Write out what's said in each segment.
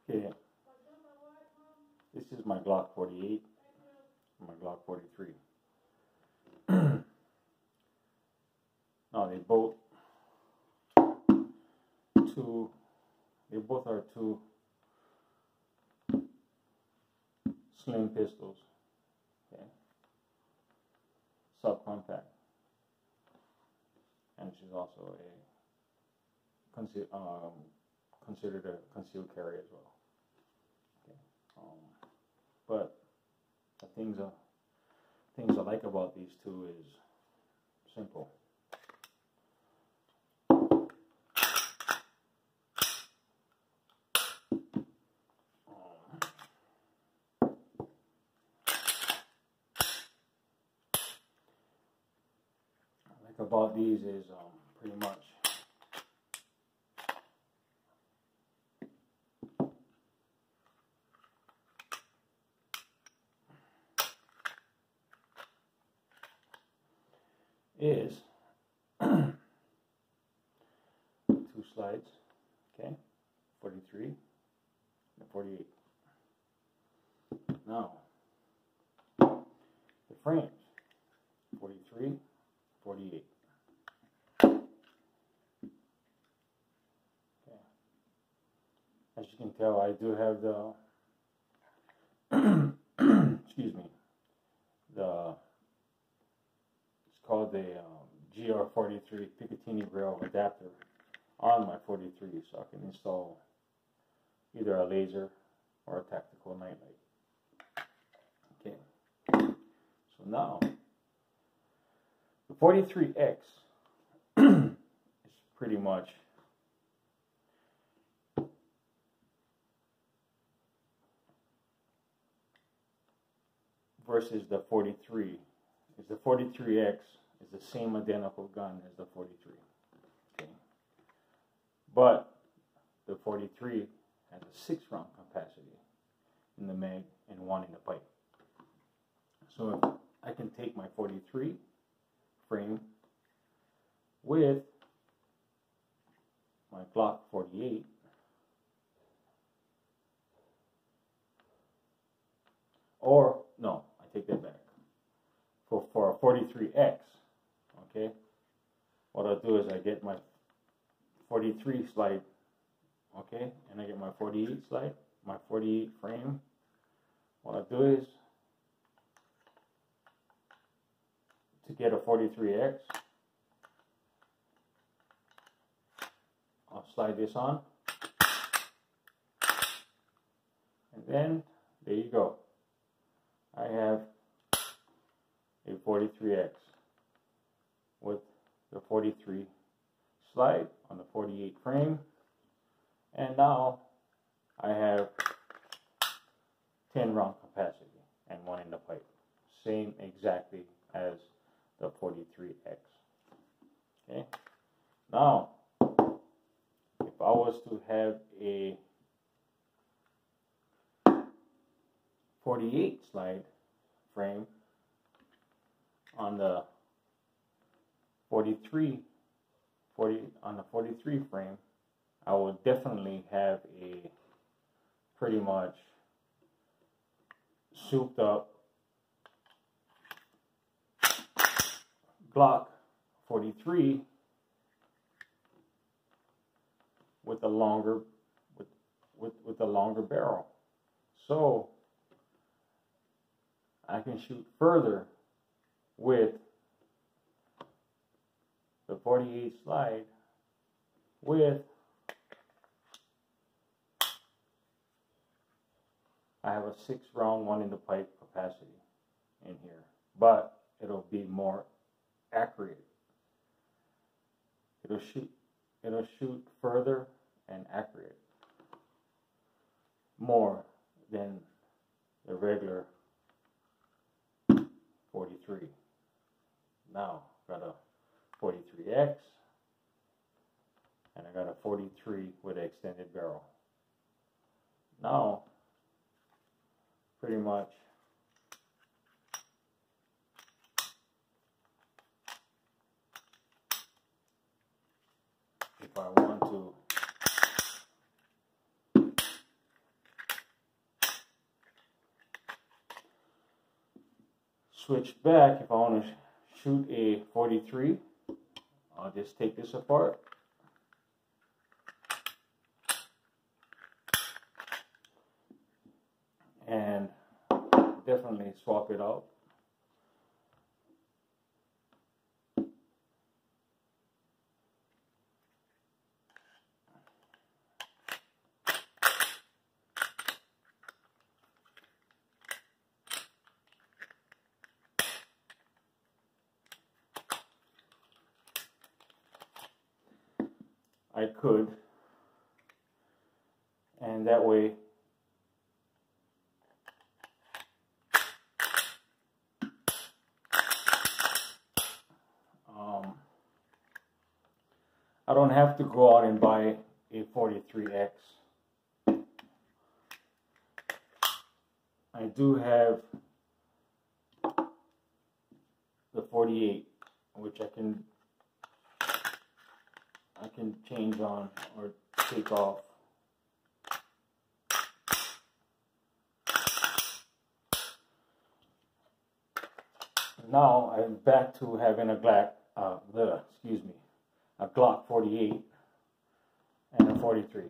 Okay, this is my Glock 48, my Glock 43. Now they both are two slim pistols, okay, subcompact, and she's also considered a concealed carry as well. Okay. But the things I like about these two is simple. About these is pretty much is 2 slides, okay, 43 and 48. Now the frames, 43, 48. Okay. As you can tell, I do have the excuse me, it's called the G43 Picatinny rail adapter on my 43, so I can install either a laser or a tactical nightlight. Okay, so now the 43X is pretty much versus the 43. Is the 43X is the same identical gun as the 43. Okay, but the 43 has a 6-round capacity in the mag and 1 in the pipe. So if I can take my 43 frame with my Glock 48 or no, I take that back. For a 43X, okay, what I'll do is I get my 43 slide, okay, and I get my 48 slide, my 48 frame. What I'll do is to get a 43X, I'll slide this on, and then there you go. I have a 43X with the 43 slide on the 48 frame, and now I have 10 round capacity and 1 in the pipe, same exactly as the 43X. Okay, now if I was to have a 48 slide frame on the 43 frame, I would definitely have a pretty much souped up Glock 43 with a longer with a longer barrel, so I can shoot further with the 48 slide with I have a 6-round 1 in the pipe capacity in here, but it'll be more accurate. It'll shoot further and accurate more than the regular 43. Now got a 43X and I got a 43 with an extended barrel. Now pretty much if I want to switch back, if I want to shoot a 43, I'll just take this apart. And definitely swap it out. I could, and that way I don't have to go out and buy a 43X. I do have the 48, which I can change on or take off. Now I'm back to having a Glock, a Glock 48 and a 43.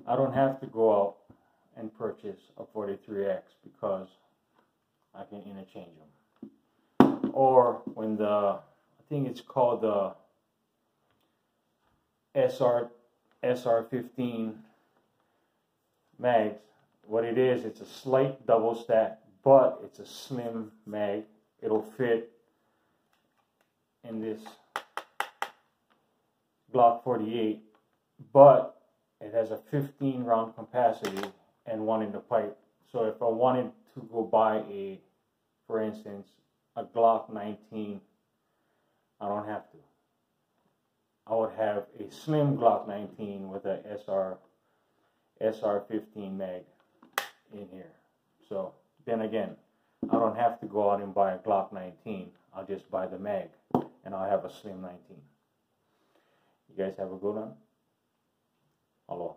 I don't have to go out and purchase a 43X because I can interchange them. Or when I think it's called the SR15 mags. What it is, it's a slight double stack, but it's a slim mag. It'll fit in this Glock 48, but it has a 15 round capacity and one in the pipe. So if I wanted to go buy for instance, a Glock 19, I don't have to. I would have a slim Glock 19 with a SR15 mag in here. So then again, I don't have to go out and buy a Glock 19. I'll just buy the mag and I'll have a slim 19. You guys have a good one. Aloha.